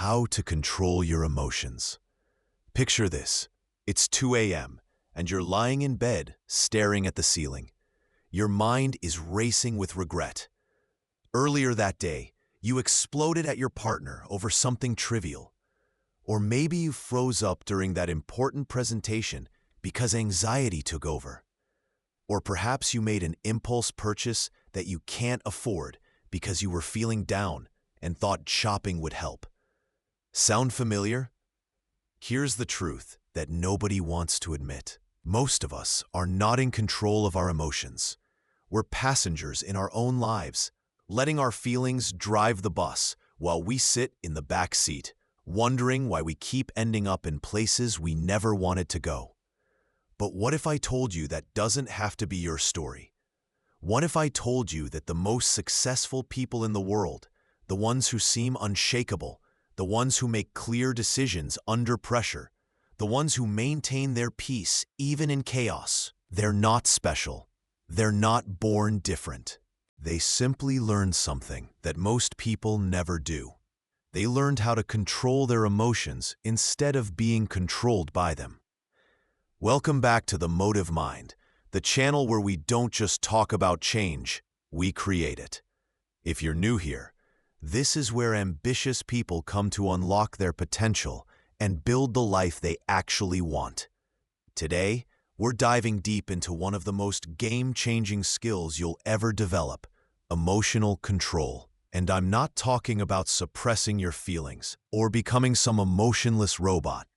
How to control your emotions. Picture this. It's 2 a.m. and you're lying in bed, staring at the ceiling. Your mind is racing with regret. Earlier that day, you exploded at your partner over something trivial. Or maybe you froze up during that important presentation because anxiety took over. Or perhaps you made an impulse purchase that you can't afford because you were feeling down and thought shopping would help. Sound familiar? Here's the truth that nobody wants to admit. Most of us are not in control of our emotions. We're passengers in our own lives, letting our feelings drive the bus while we sit in the back seat, wondering why we keep ending up in places we never wanted to go. But what if I told you that doesn't have to be your story? What if I told you that the most successful people in the world, the ones who seem unshakable, the ones who make clear decisions under pressure, the ones who maintain their peace even in chaos, they're not special. They're not born different. They simply learned something that most people never do. They learned how to control their emotions instead of being controlled by them. Welcome back to The Motive Mind, the channel where we don't just talk about change, we create it. If you're new here, this is where ambitious people come to unlock their potential and build the life they actually want. Today, we're diving deep into one of the most game-changing skills you'll ever develop, emotional control. And I'm not talking about suppressing your feelings or becoming some emotionless robot.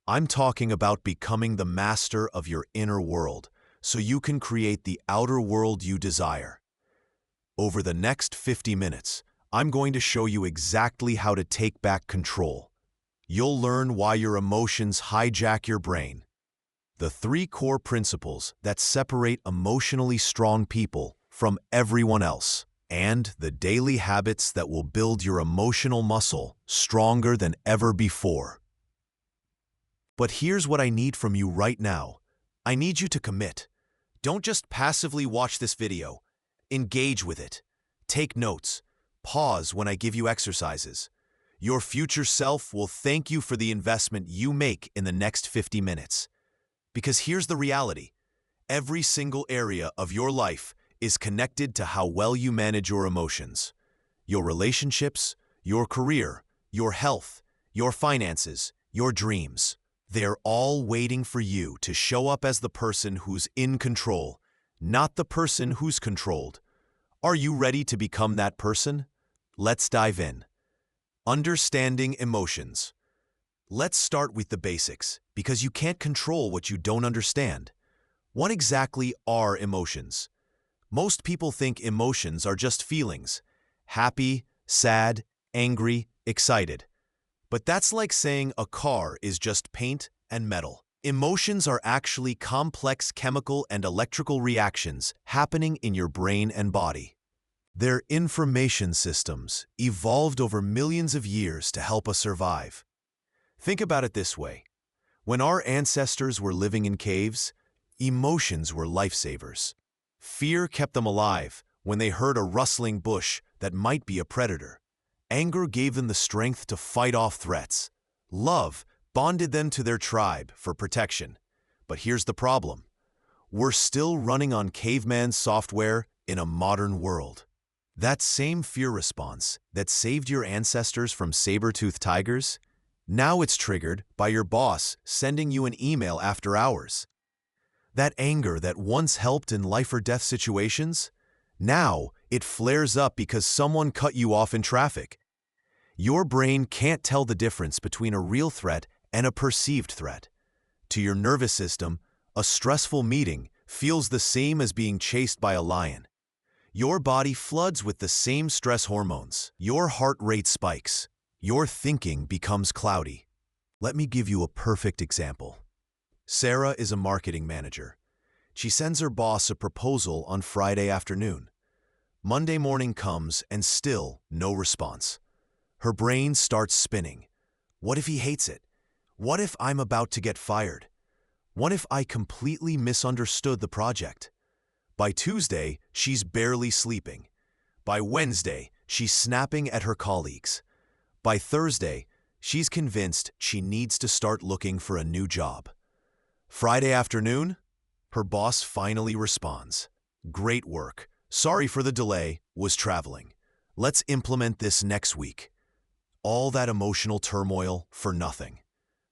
I'm talking about becoming the master of your inner world so you can create the outer world you desire. Over the next 50 minutes, I'm going to show you exactly how to take back control. You'll learn why your emotions hijack your brain, the 3 core principles that separate emotionally strong people from everyone else, and the daily habits that will build your emotional muscle stronger than ever before. But here's what I need from you right now. I need you to commit. Don't just passively watch this video. Engage with it. Take notes. Pause when I give you exercises. Your future self will thank you for the investment you make in the next 50 minutes. Because here's the reality. Every single area of your life is connected to how well you manage your emotions. Your relationships, your career, your health, your finances, your dreams. They're all waiting for you to show up as the person who's in control, not the person who's controlled. Are you ready to become that person? Let's dive in. Understanding emotions. Let's start with the basics, because you can't control what you don't understand. What exactly are emotions? Most people think emotions are just feelings: happy, sad, angry, excited. But that's like saying a car is just paint and metal. Emotions are actually complex chemical and electrical reactions happening in your brain and body. They're information systems evolved over millions of years to help us survive. Think about it this way. When our ancestors were living in caves, emotions were lifesavers. Fear kept them alive when they heard a rustling bush that might be a predator. Anger gave them the strength to fight off threats. Love bonded them to their tribe for protection. But here's the problem. We're still running on caveman software in a modern world. That same fear response that saved your ancestors from saber-toothed tigers, now it's triggered by your boss sending you an email after hours. That anger that once helped in life-or-death situations, now it flares up because someone cut you off in traffic. Your brain can't tell the difference between a real threat and a perceived threat. To your nervous system, a stressful meeting feels the same as being chased by a lion. Your body floods with the same stress hormones. Your heart rate spikes. Your thinking becomes cloudy. Let me give you a perfect example. Sarah is a marketing manager. She sends her boss a proposal on Friday afternoon. Monday morning comes and still no response. Her brain starts spinning. What if he hates it? What if I'm about to get fired? What if I completely misunderstood the project? By Tuesday, she's barely sleeping. By Wednesday, she's snapping at her colleagues. By Thursday, She's convinced she needs to start looking for a new job. Friday afternoon, her boss finally responds. "Great work. Sorry for the delay, was traveling. Let's implement this next week." All that emotional turmoil for nothing.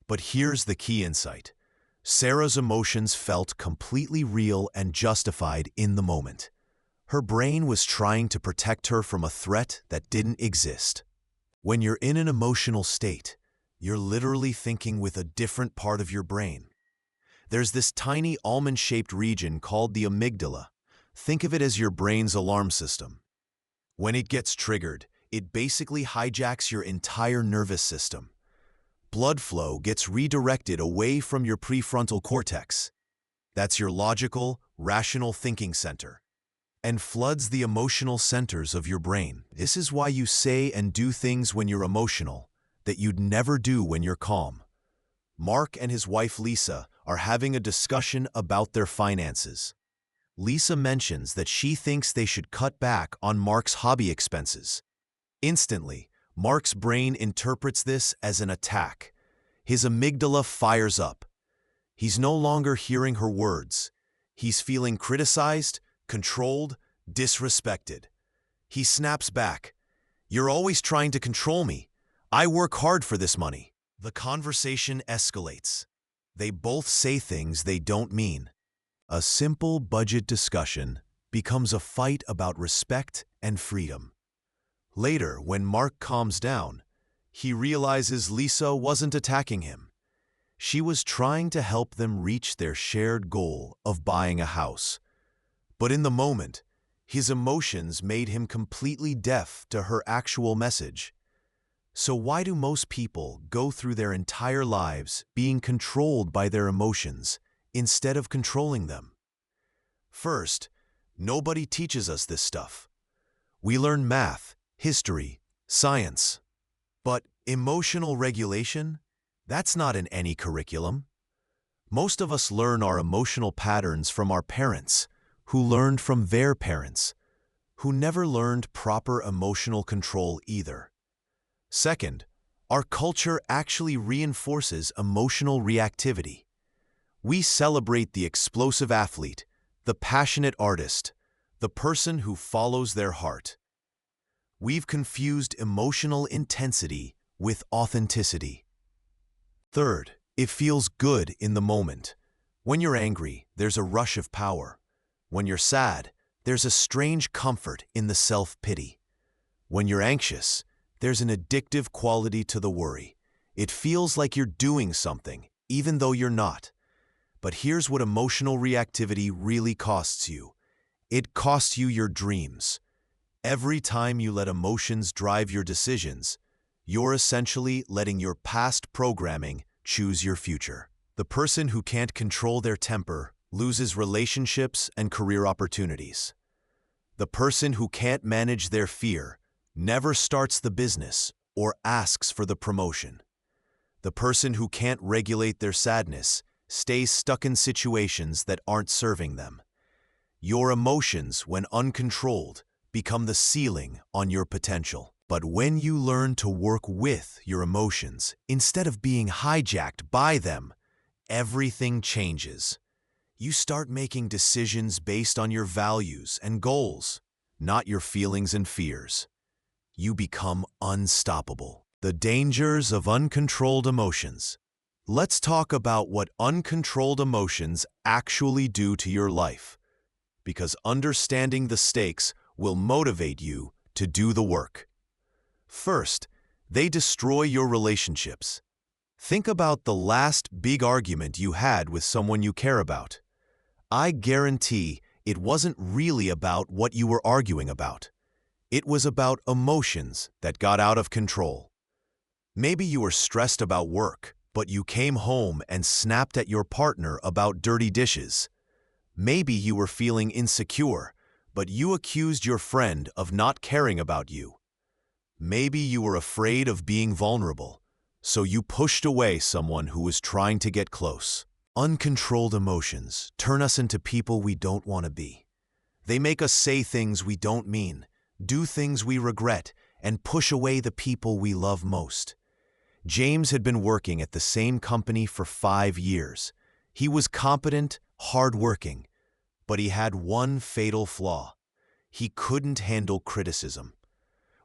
But here's the key insight. Sarah's emotions felt completely real and justified in the moment. Her brain was trying to protect her from a threat that didn't exist. When you're in an emotional state, you're literally thinking with a different part of your brain. There's this tiny almond-shaped region called the amygdala. Think of it as your brain's alarm system. When it gets triggered, it basically hijacks your entire nervous system. Blood flow gets redirected away from your prefrontal cortex. That's your logical, rational thinking center, and floods the emotional centers of your brain. This is why you say and do things when you're emotional that you'd never do when you're calm. Mark and his wife Lisa are having a discussion about their finances. Lisa mentions that she thinks they should cut back on Mark's hobby expenses. Instantly, Mark's brain interprets this as an attack. His amygdala fires up. He's no longer hearing her words. He's feeling criticized, controlled, disrespected. He snaps back. "You're always trying to control me. I work hard for this money." The conversation escalates. They both say things they don't mean. A simple budget discussion becomes a fight about respect and freedom. Later, when Mark calms down, he realizes Lisa wasn't attacking him. She was trying to help them reach their shared goal of buying a house. But in the moment, his emotions made him completely deaf to her actual message. So why do most people go through their entire lives being controlled by their emotions instead of controlling them? First, nobody teaches us this stuff. We learn math, history, science. But emotional regulation? That's not in any curriculum. Most of us learn our emotional patterns from our parents, who learned from their parents, who never learned proper emotional control either. Second, our culture actually reinforces emotional reactivity. We celebrate the explosive athlete, the passionate artist, the person who follows their heart. We've confused emotional intensity with authenticity. Third, it feels good in the moment. When you're angry, there's a rush of power. When you're sad, there's a strange comfort in the self-pity. When you're anxious, there's an addictive quality to the worry. It feels like you're doing something, even though you're not. But here's what emotional reactivity really costs you. It costs you your dreams. Every time you let emotions drive your decisions, you're essentially letting your past programming choose your future. The person who can't control their temper loses relationships and career opportunities. The person who can't manage their fear never starts the business or asks for the promotion. The person who can't regulate their sadness stays stuck in situations that aren't serving them. Your emotions, when uncontrolled, become the ceiling on your potential. But when you learn to work with your emotions instead of being hijacked by them, everything changes. You start making decisions based on your values and goals, not your feelings and fears. You become unstoppable. The dangers of uncontrolled emotions. Let's talk about what uncontrolled emotions actually do to your life, because understanding the stakes will motivate you to do the work. First, they destroy your relationships. Think about the last big argument you had with someone you care about. I guarantee it wasn't really about what you were arguing about. It was about emotions that got out of control. Maybe you were stressed about work, but you came home and snapped at your partner about dirty dishes. Maybe you were feeling insecure, but you accused your friend of not caring about you. Maybe you were afraid of being vulnerable, so you pushed away someone who was trying to get close. Uncontrolled emotions turn us into people we don't want to be. They make us say things we don't mean, do things we regret, and push away the people we love most. James had been working at the same company for 5 years. He was competent, hardworking, but he had one fatal flaw. He couldn't handle criticism.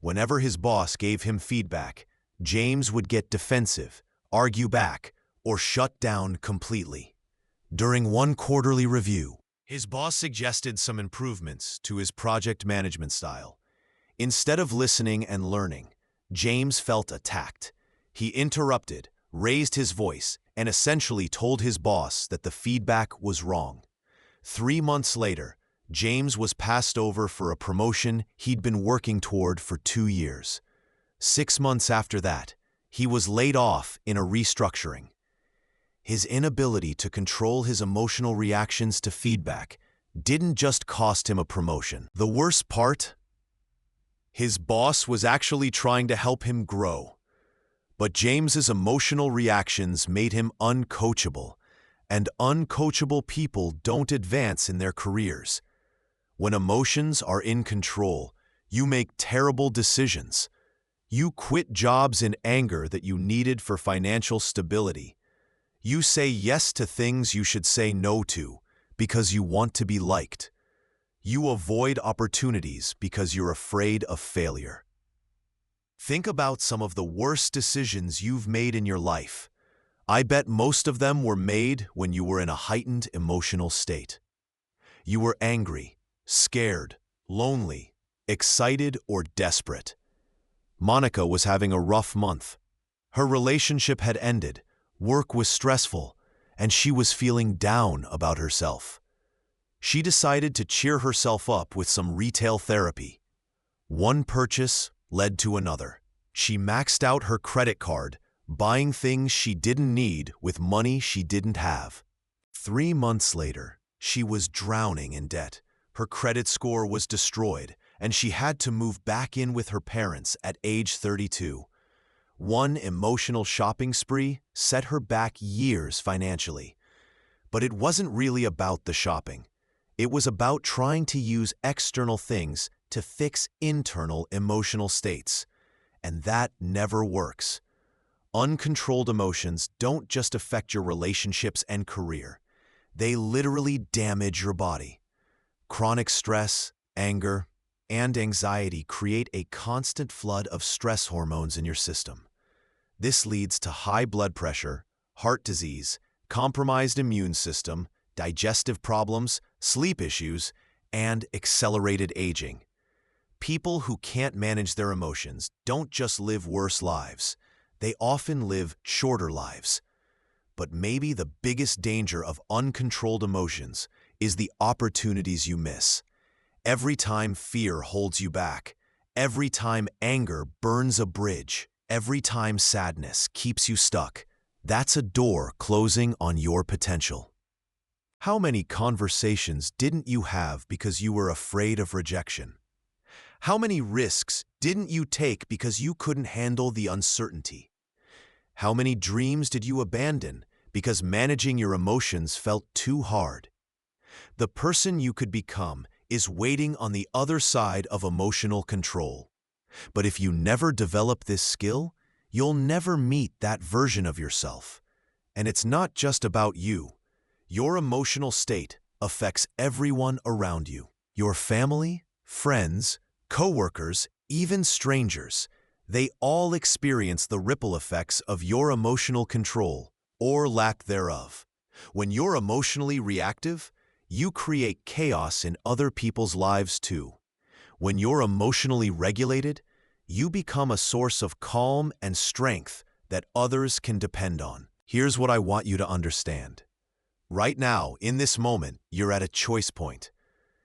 Whenever his boss gave him feedback, James would get defensive, argue back, or shut down completely. During one quarterly review, his boss suggested some improvements to his project management style. Instead of listening and learning, James felt attacked. He interrupted, raised his voice, and essentially told his boss that the feedback was wrong. 3 months later, James was passed over for a promotion he'd been working toward for 2 years. 6 months after that, he was laid off in a restructuring. His inability to control his emotional reactions to feedback didn't just cost him a promotion. The worst part? His boss was actually trying to help him grow. But James's emotional reactions made him uncoachable, and uncoachable people don't advance in their careers. When emotions are in control, you make terrible decisions. You quit jobs in anger that you needed for financial stability. You say yes to things you should say no to because you want to be liked. You avoid opportunities because you're afraid of failure. Think about some of the worst decisions you've made in your life. I bet most of them were made when you were in a heightened emotional state. You were angry, scared, lonely, excited, or desperate. Monica was having a rough month. Her relationship had ended, work was stressful, and she was feeling down about herself. She decided to cheer herself up with some retail therapy. One purchase led to another. She maxed out her credit card, buying things she didn't need with money she didn't have. 3 months later, she was drowning in debt. Her credit score was destroyed, and she had to move back in with her parents at age 32. One emotional shopping spree set her back years financially. But it wasn't really about the shopping. It was about trying to use external things to fix internal emotional states. And that never works. Uncontrolled emotions don't just affect your relationships and career. They literally damage your body. Chronic stress, anger, and anxiety create a constant flood of stress hormones in your system. This leads to high blood pressure, heart disease, compromised immune system, digestive problems, sleep issues, and accelerated aging. People who can't manage their emotions don't just live worse lives. They often live shorter lives. But maybe the biggest danger of uncontrolled emotions is the opportunities you miss. Every time fear holds you back, every time anger burns a bridge, every time sadness keeps you stuck, that's a door closing on your potential. How many conversations didn't you have because you were afraid of rejection? How many risks didn't you take because you couldn't handle the uncertainty? How many dreams did you abandon because managing your emotions felt too hard? The person you could become is waiting on the other side of emotional control. But if you never develop this skill, you'll never meet that version of yourself. And it's not just about you. Your emotional state affects everyone around you. Your family, friends, coworkers, even strangers. They all experience the ripple effects of your emotional control or lack thereof. When you're emotionally reactive, you create chaos in other people's lives too. When you're emotionally regulated, you become a source of calm and strength that others can depend on. Here's what I want you to understand. Right now, in this moment, you're at a choice point.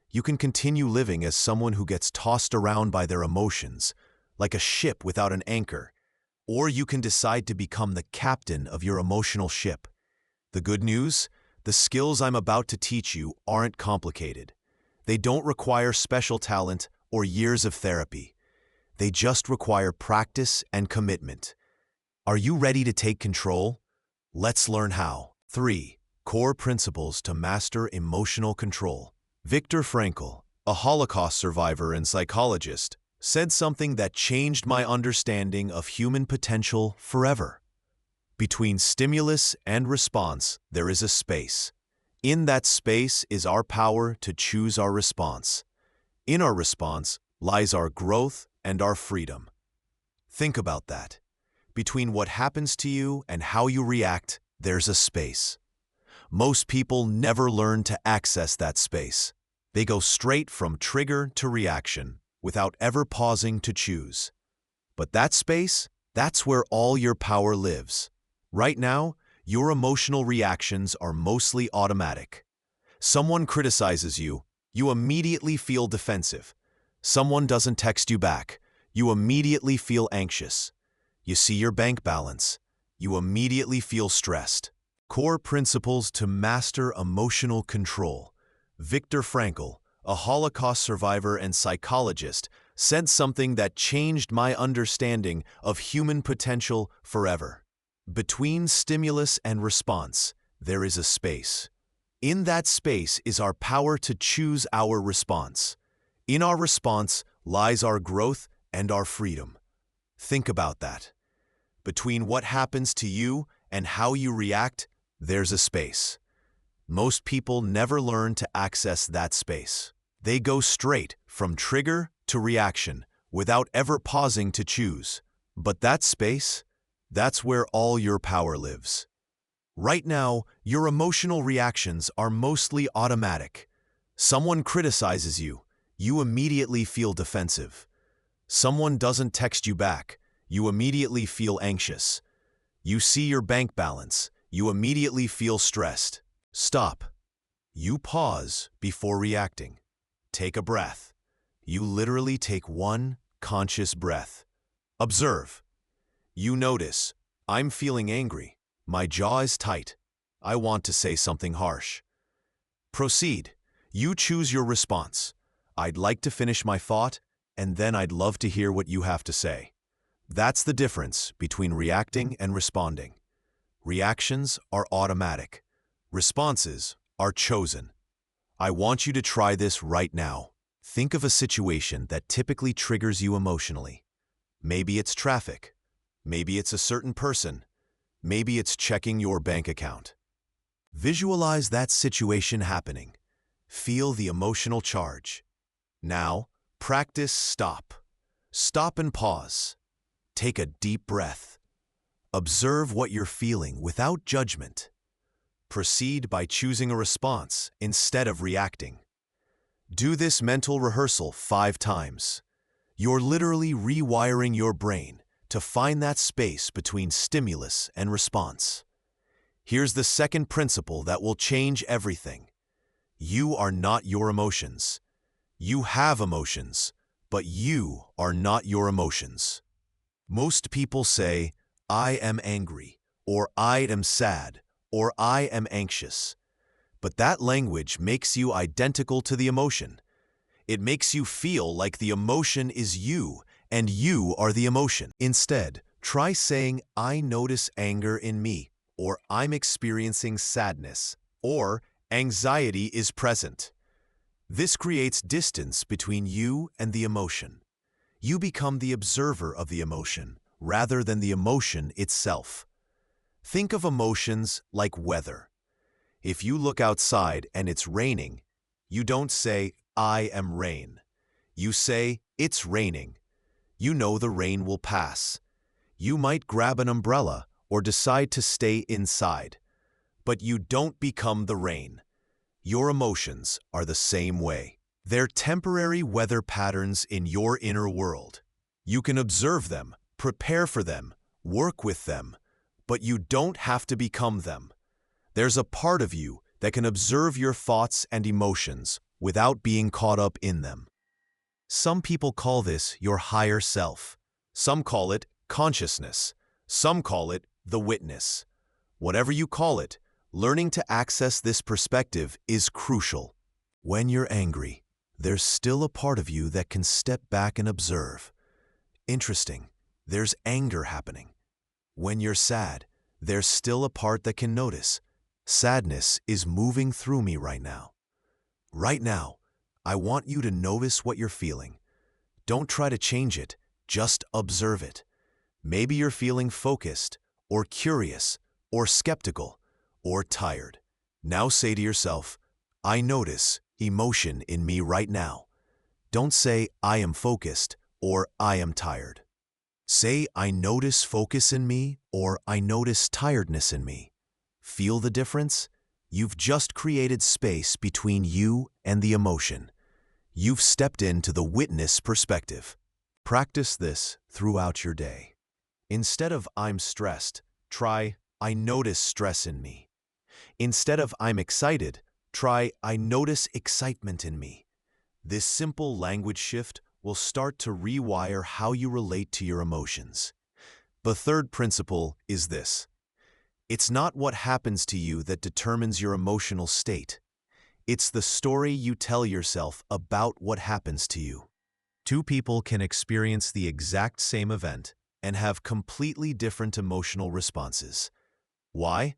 You can continue living as someone who gets tossed around by their emotions, like a ship without an anchor, or you can decide to become the captain of your emotional ship. The good news? The skills I'm about to teach you aren't complicated. They don't require special talent or years of therapy. They just require practice and commitment. Are you ready to take control? Let's learn how. 3. Core principles to master emotional control. Viktor Frankl, a Holocaust survivor and psychologist, said something that changed my understanding of human potential forever. Between stimulus and response, there is a space. In that space is our power to choose our response. In our response lies our growth and our freedom. Think about that. Between what happens to you and how you react, there's a space. Most people never learn to access that space. They go straight from trigger to reaction without ever pausing to choose. But that space, that's where all your power lives. Right now, your emotional reactions are mostly automatic. Someone criticizes you, you immediately feel defensive. Someone doesn't text you back, you immediately feel anxious. You see your bank balance, you immediately feel stressed. Core principles to master emotional control. Viktor Frankl, a Holocaust survivor and psychologist, said something that changed my understanding of human potential forever. Between stimulus and response, there is a space. In that space is our power to choose our response. In our response lies our growth and our freedom. Think about that. Between what happens to you and how you react, there's a space. Most people never learn to access that space. They go straight from trigger to reaction without ever pausing to choose. But that space, that's where all your power lives. Right now, your emotional reactions are mostly automatic. Someone criticizes you, you immediately feel defensive. Someone doesn't text you back, you immediately feel anxious. You see your bank balance, you immediately feel stressed. Stop. You pause before reacting. Take a breath. You literally take one conscious breath. Observe. You notice, I'm feeling angry. My jaw is tight. I want to say something harsh. Proceed. You choose your response. I'd like to finish my thought, and then I'd love to hear what you have to say. That's the difference between reacting and responding. Reactions are automatic. Responses are chosen. I want you to try this right now. Think of a situation that typically triggers you emotionally. Maybe it's traffic. Maybe it's a certain person. Maybe it's checking your bank account. Visualize that situation happening. Feel the emotional charge. Now, practice stop. Stop and pause. Take a deep breath. Observe what you're feeling without judgment. Proceed by choosing a response instead of reacting. Do this mental rehearsal 5 times. You're literally rewiring your brain to find that space between stimulus and response. Here's the second principle that will change everything. You are not your emotions. You have emotions, but you are not your emotions. Most people say, I am angry, or I am sad, or I am anxious. But that language makes you identical to the emotion. It makes you feel like the emotion is you, and you are the emotion. Instead, try saying, I notice anger in me, or I'm experiencing sadness, or anxiety is present. This creates distance between you and the emotion. You become the observer of the emotion, rather than the emotion itself. Think of emotions like weather. If you look outside and it's raining, you don't say, I am rain. You say, it's raining. You know the rain will pass. You might grab an umbrella or decide to stay inside. But you don't become the rain. Your emotions are the same way. They're temporary weather patterns in your inner world. You can observe them, prepare for them, work with them, but you don't have to become them. There's a part of you that can observe your thoughts and emotions without being caught up in them. Some people call this your higher self. Some call it consciousness. Some call it the witness. Whatever you call it, learning to access this perspective is crucial. When you're angry, there's still a part of you that can step back and observe. Interesting, there's anger happening. When you're sad, there's still a part that can notice. Sadness is moving through me right now. Right now, I want you to notice what you're feeling. Don't try to change it, just observe it. Maybe you're feeling focused, or curious, or skeptical, or tired. Now say to yourself, I notice emotion in me right now. Don't say, I am focused or I am tired. Say, I notice focus in me or I notice tiredness in me. Feel the difference? You've just created space between you and the emotion. You've stepped into the witness perspective. Practice this throughout your day. Instead of I'm stressed, try I notice stress in me. Instead of I'm excited, try I notice excitement in me. This simple language shift will start to rewire how you relate to your emotions. The third principle is this. It's not what happens to you that determines your emotional state. It's the story you tell yourself about what happens to you. Two people can experience the exact same event and have completely different emotional responses. Why?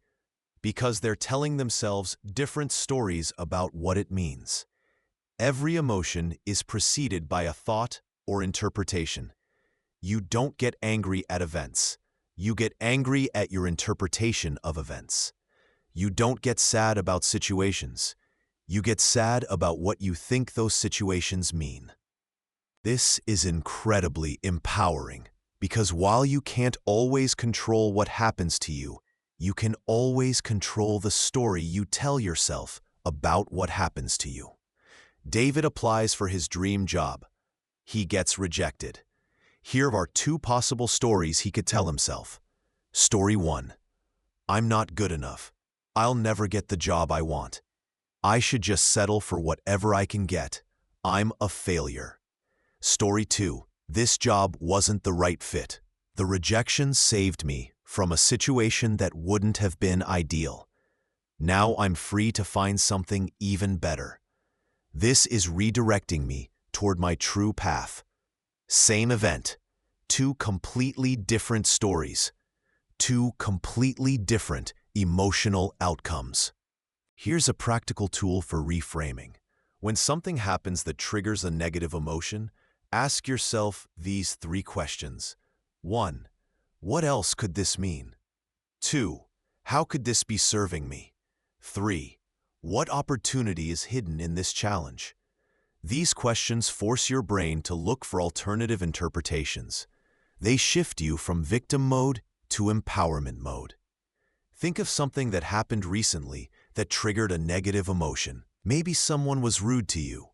Because they're telling themselves different stories about what it means. Every emotion is preceded by a thought or interpretation. You don't get angry at events. You get angry at your interpretation of events. You don't get sad about situations. You get sad about what you think those situations mean. This is incredibly empowering because while you can't always control what happens to you, you can always control the story you tell yourself about what happens to you. David applies for his dream job. He gets rejected. Here are two possible stories he could tell himself. Story 1. I'm not good enough. I'll never get the job I want. I should just settle for whatever I can get. I'm a failure. Story 2. This job wasn't the right fit. The rejection saved me from a situation that wouldn't have been ideal. Now I'm free to find something even better. This is redirecting me toward my true path. Same event. Two completely different stories. Two completely different emotional outcomes. Here's a practical tool for reframing. When something happens that triggers a negative emotion, ask yourself these 3 questions. 1. What else could this mean? 2. How could this be serving me? 3. What opportunity is hidden in this challenge? These questions force your brain to look for alternative interpretations. They shift you from victim mode to empowerment mode. Think of something that happened recently that triggered a negative emotion. Maybe someone was rude to you.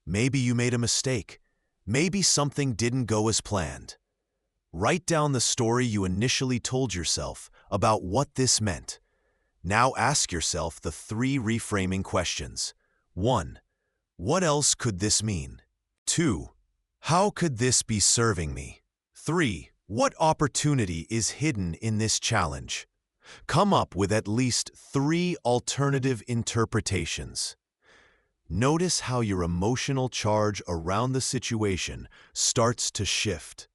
Maybe you made a mistake. Maybe something didn't go as planned. Write down the story you initially told yourself about what this meant. Now ask yourself the 3 reframing questions. 1. What else could this mean? 2. How could this be serving me? 3. What opportunity is hidden in this challenge? Come up with at least 3 alternative interpretations. Notice how your emotional charge around the situation starts to shift.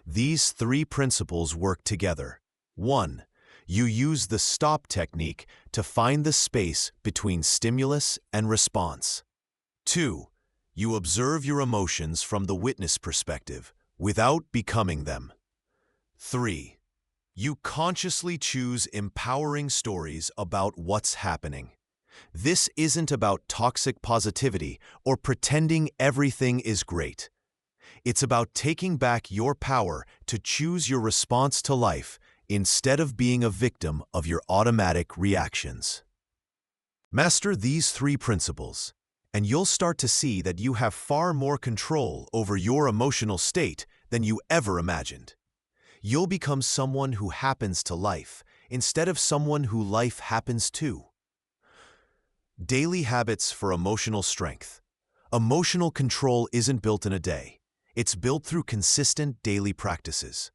These 3 principles work together. 1. You use the stop technique to find the space between stimulus and response. 2. You observe your emotions from the witness perspective without becoming them. 3. You consciously choose empowering stories about what's happening. This isn't about toxic positivity or pretending everything is great. It's about taking back your power to choose your response to life instead of being a victim of your automatic reactions. Master these 3 principles, and you'll start to see that you have far more control over your emotional state than you ever imagined. You'll become someone who happens to life instead of someone who life happens to. Daily habits for emotional strength. Emotional control isn't built in a day. It's built through consistent daily practices.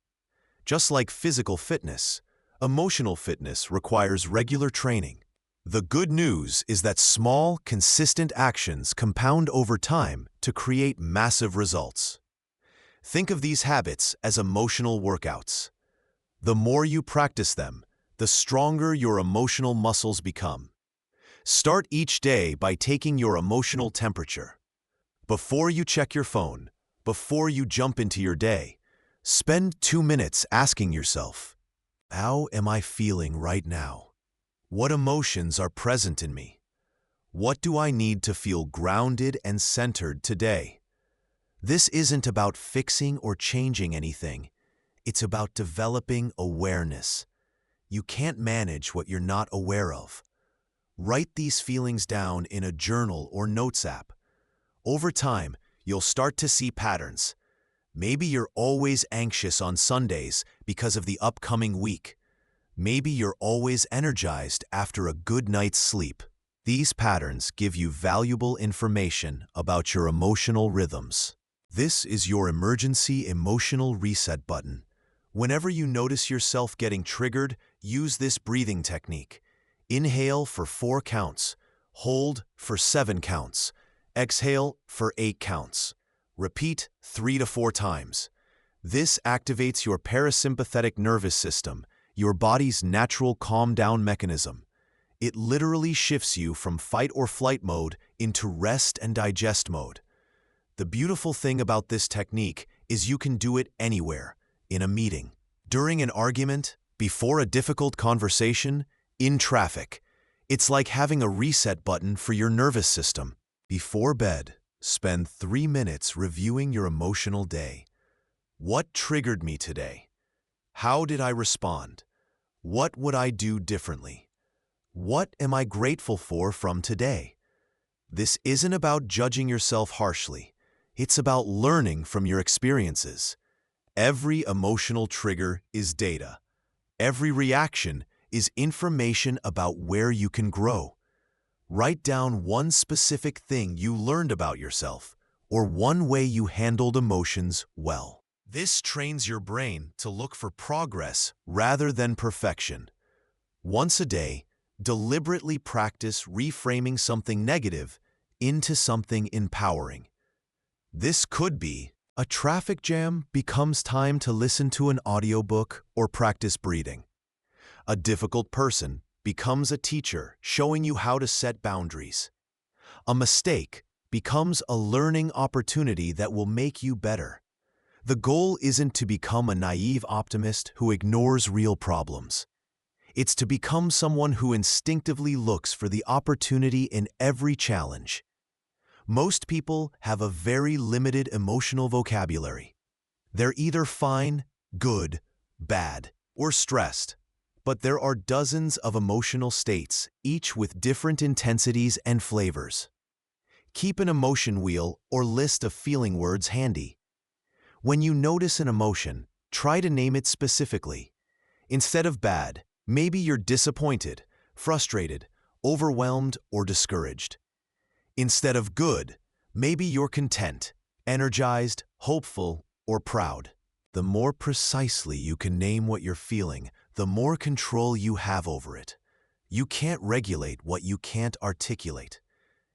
Just like physical fitness, emotional fitness requires regular training. The good news is that small, consistent actions compound over time to create massive results. Think of these habits as emotional workouts. The more you practice them, the stronger your emotional muscles become. Start each day by taking your emotional temperature. Before you check your phone, before you jump into your day, spend 2 minutes asking yourself, How am I feeling right now? What emotions are present in me? What do I need to feel grounded and centered today? This isn't about fixing or changing anything. It's about developing awareness. You can't manage what you're not aware of. Write these feelings down in a journal or notes app. Over time, you'll start to see patterns. Maybe you're always anxious on Sundays because of the upcoming week. Maybe you're always energized after a good night's sleep. These patterns give you valuable information about your emotional rhythms. This is your emergency emotional reset button. Whenever you notice yourself getting triggered, use this breathing technique. Inhale for 4 counts. Hold for 7 counts. Exhale for 8 counts. Repeat 3 to 4 times. This activates your parasympathetic nervous system, your body's natural calm-down mechanism. It literally shifts you from fight or flight mode into rest and digest mode. The beautiful thing about this technique is you can do it anywhere, in a meeting, during an argument, before a difficult conversation, in traffic. It's like having a reset button for your nervous system. Before bed, spend 3 minutes reviewing your emotional day. What triggered me today? How did I respond? What would I do differently? What am I grateful for from today? This isn't about judging yourself harshly. It's about learning from your experiences. Every emotional trigger is data. Every reaction is information about where you can grow. Write down one specific thing you learned about yourself, or one way you handled emotions well. This trains your brain to look for progress rather than perfection. Once a day, deliberately practice reframing something negative into something empowering. This could be a traffic jam becomes time to listen to an audiobook or practice breathing. A difficult person becomes a teacher showing you how to set boundaries. A mistake becomes a learning opportunity that will make you better. The goal isn't to become a naive optimist who ignores real problems. It's to become someone who instinctively looks for the opportunity in every challenge. Most people have a very limited emotional vocabulary. They're either fine, good, bad, or stressed. But there are dozens of emotional states, each with different intensities and flavors. Keep an emotion wheel or list of feeling words handy. When you notice an emotion, try to name it specifically. Instead of bad, maybe you're disappointed, frustrated, overwhelmed, or discouraged. Instead of good, maybe you're content, energized, hopeful, or proud. The more precisely you can name what you're feeling, the more control you have over it. You can't regulate what you can't articulate.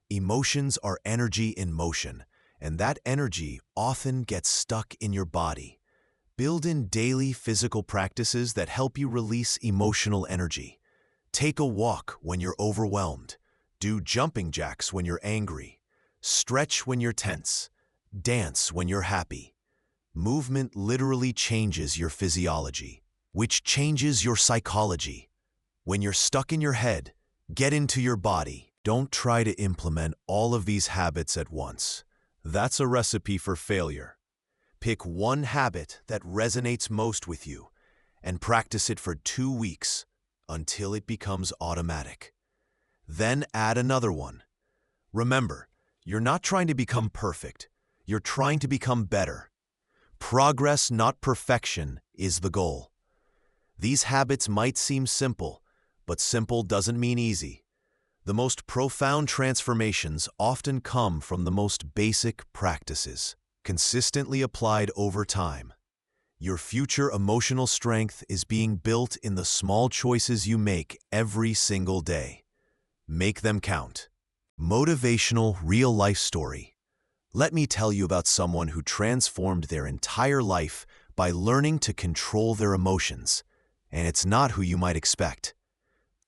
Emotions are energy in motion, and that energy often gets stuck in your body. Build in daily physical practices that help you release emotional energy. Take a walk when you're overwhelmed. Do jumping jacks when you're angry. Stretch when you're tense. Dance when you're happy. Movement literally changes your physiology, which changes your psychology. When you're stuck in your head, get into your body. Don't try to implement all of these habits at once. That's a recipe for failure. Pick one habit that resonates most with you and practice it for 2 weeks until it becomes automatic. Then add another one. Remember, you're not trying to become perfect. You're trying to become better. Progress, not perfection, is the goal. These habits might seem simple, but simple doesn't mean easy. The most profound transformations often come from the most basic practices, consistently applied over time. Your future emotional strength is being built in the small choices you make every single day. Make them count. Motivational real-life story. Let me tell you about someone who transformed their entire life by learning to control their emotions. And it's not who you might expect.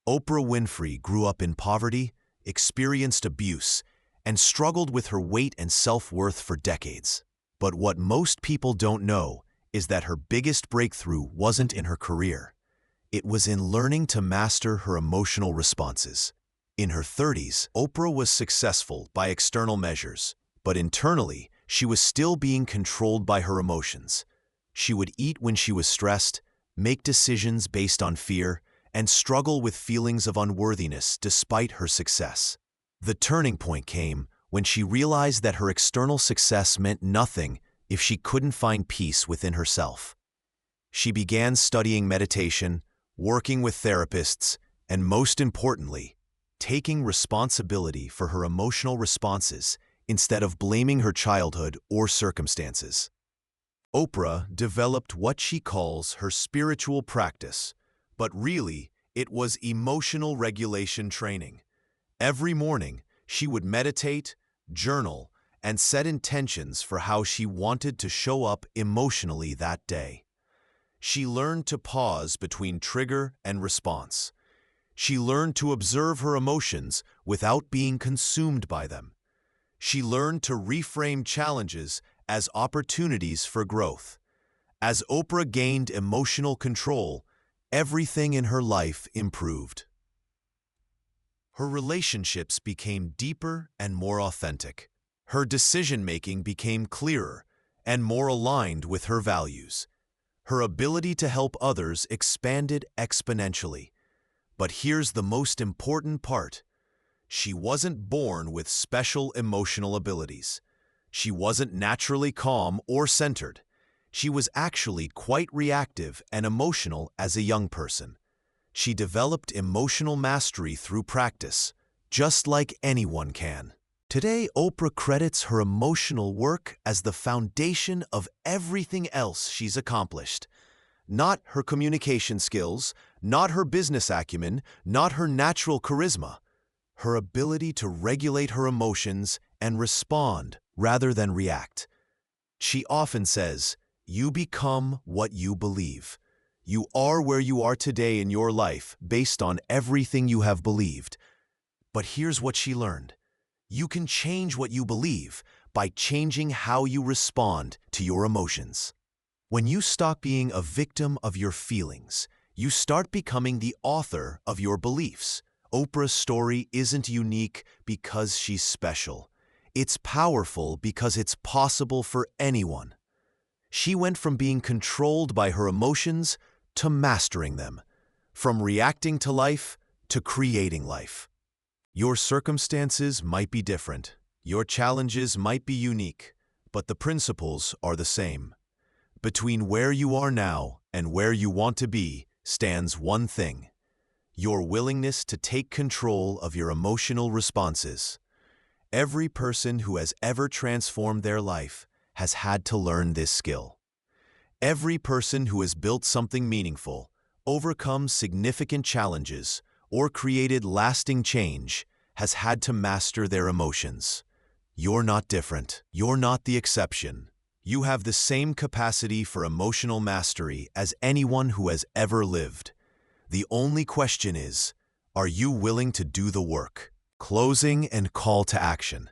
Oprah Winfrey grew up in poverty, experienced abuse, and struggled with her weight and self-worth for decades. But what most people don't know is that her biggest breakthrough wasn't in her career. It was in learning to master her emotional responses. In her 30s, Oprah was successful by external measures, but internally, she was still being controlled by her emotions. She would eat when she was stressed, make decisions based on fear, and struggle with feelings of unworthiness despite her success. The turning point came when she realized that her external success meant nothing if she couldn't find peace within herself. She began studying meditation, working with therapists, and most importantly, taking responsibility for her emotional responses instead of blaming her childhood or circumstances. Oprah developed what she calls her spiritual practice, but really, it was emotional regulation training. Every morning, she would meditate, journal, and set intentions for how she wanted to show up emotionally that day. She learned to pause between trigger and response. She learned to observe her emotions without being consumed by them. She learned to reframe challenges as opportunities for growth. As Oprah gained emotional control, everything in her life improved. Her relationships became deeper and more authentic. Her decision-making became clearer and more aligned with her values. Her ability to help others expanded exponentially. But here's the most important part. She wasn't born with special emotional abilities. She wasn't naturally calm or centered. She was actually quite reactive and emotional as a young person. She developed emotional mastery through practice, just like anyone can. Today, Oprah credits her emotional work as the foundation of everything else she's accomplished. Not her communication skills, not her business acumen, not her natural charisma. Her ability to regulate her emotions and respond rather than react. She often says, "You become what you believe." You are where you are today in your life based on everything you have believed. But here's what she learned. You can change what you believe by changing how you respond to your emotions. When you stop being a victim of your feelings, you start becoming the author of your beliefs. Oprah's story isn't unique because she's special. It's powerful because it's possible for anyone. She went from being controlled by her emotions to mastering them, from reacting to life to creating life. Your circumstances might be different, your challenges might be unique, but the principles are the same. Between where you are now and where you want to be stands one thing: your willingness to take control of your emotional responses. Every person who has ever transformed their life has had to learn this skill. Every person who has built something meaningful, overcome significant challenges, or created lasting change has had to master their emotions. You're not different. You're not the exception. You have the same capacity for emotional mastery as anyone who has ever lived. The only question is, are you willing to do the work? Closing and call to action.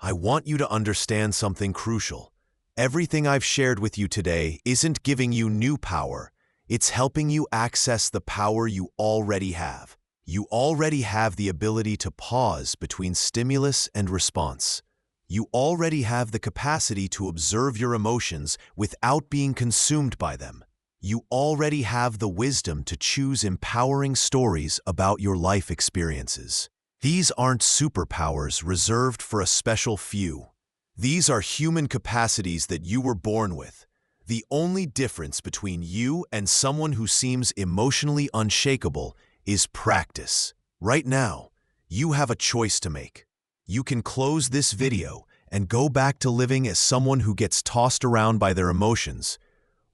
I want you to understand something crucial. Everything I've shared with you today isn't giving you new power. It's helping you access the power you already have. You already have the ability to pause between stimulus and response. You already have the capacity to observe your emotions without being consumed by them. You already have the wisdom to choose empowering stories about your life experiences. These aren't superpowers reserved for a special few. These are human capacities that you were born with. The only difference between you and someone who seems emotionally unshakable is practice. Right now, you have a choice to make. You can close this video and go back to living as someone who gets tossed around by their emotions,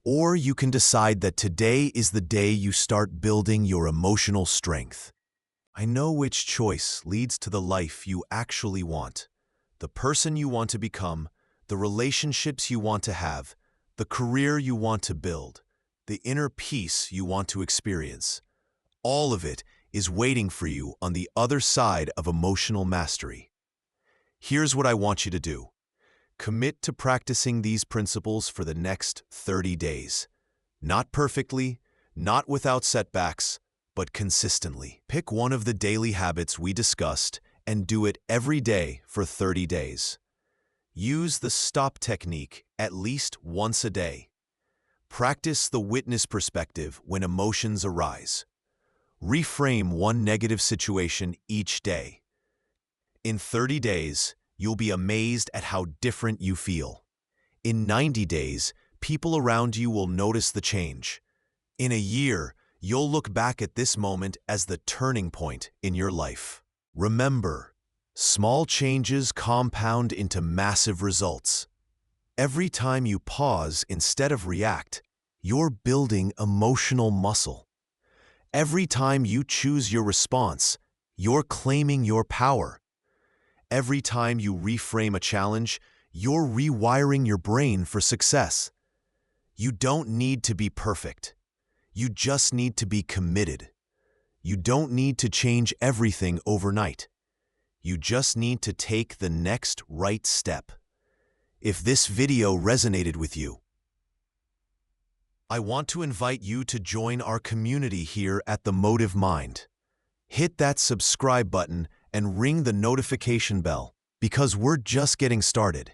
or you can decide that today is the day you start building your emotional strength. I know which choice leads to the life you actually want, the person you want to become, the relationships you want to have, the career you want to build, the inner peace you want to experience. All of it is waiting for you on the other side of emotional mastery. Here's what I want you to do. Commit to practicing these principles for the next 30 days. Not perfectly, not without setbacks, but consistently. Pick one of the daily habits we discussed and do it every day for 30 days. Use the stop technique at least once a day. Practice the witness perspective when emotions arise. Reframe one negative situation each day. In 30 days, you'll be amazed at how different you feel. In 90 days, people around you will notice the change. In a year, you'll look back at this moment as the turning point in your life. Remember, small changes compound into massive results. Every time you pause instead of react, you're building emotional muscle. Every time you choose your response, you're claiming your power. Every time you reframe a challenge, you're rewiring your brain for success. You don't need to be perfect. You just need to be committed. You don't need to change everything overnight. You just need to take the next right step. If this video resonated with you, I want to invite you to join our community here at The Motive Mind. Hit that subscribe button and ring the notification bell, because we're just getting started.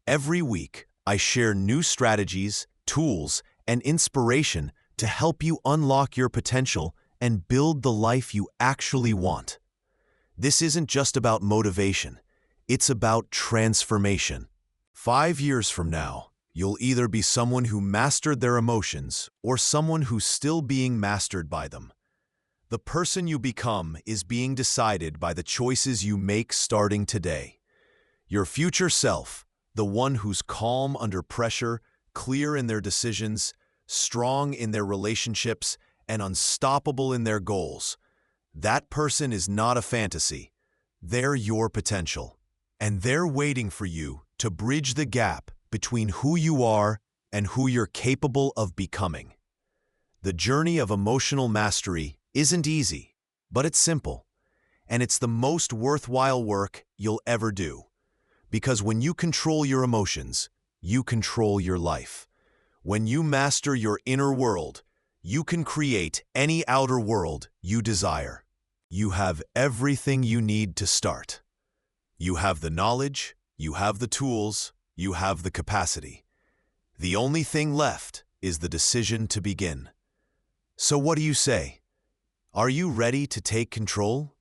Every week, I share new strategies, tools, and inspiration to help you unlock your potential and build the life you actually want. This isn't just about motivation, it's about transformation. 5 years from now, you'll either be someone who mastered their emotions or someone who's still being mastered by them. The person you become is being decided by the choices you make starting today. Your future self, the one who's calm under pressure, clear in their decisions, strong in their relationships, and unstoppable in their goals, that person is not a fantasy. They're your potential. And they're waiting for you to bridge the gap between who you are and who you're capable of becoming. The journey of emotional mastery isn't easy, but it's simple. And it's the most worthwhile work you'll ever do. Because when you control your emotions, you control your life. When you master your inner world, you can create any outer world you desire. You have everything you need to start. You have the knowledge, you have the tools, you have the capacity. The only thing left is the decision to begin. So what do you say? Are you ready to take control?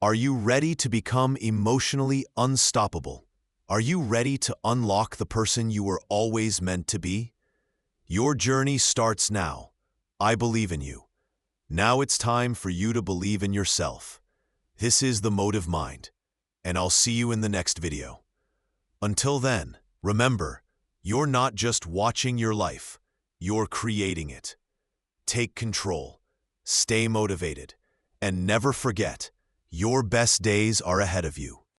Are you ready to become emotionally unstoppable? Are you ready to unlock the person you were always meant to be? Your journey starts now. I believe in you. Now it's time for you to believe in yourself. This is The Motive Mind, and I'll see you in the next video. Until then, remember, you're not just watching your life, you're creating it. Take control, stay motivated, and never forget, your best days are ahead of you.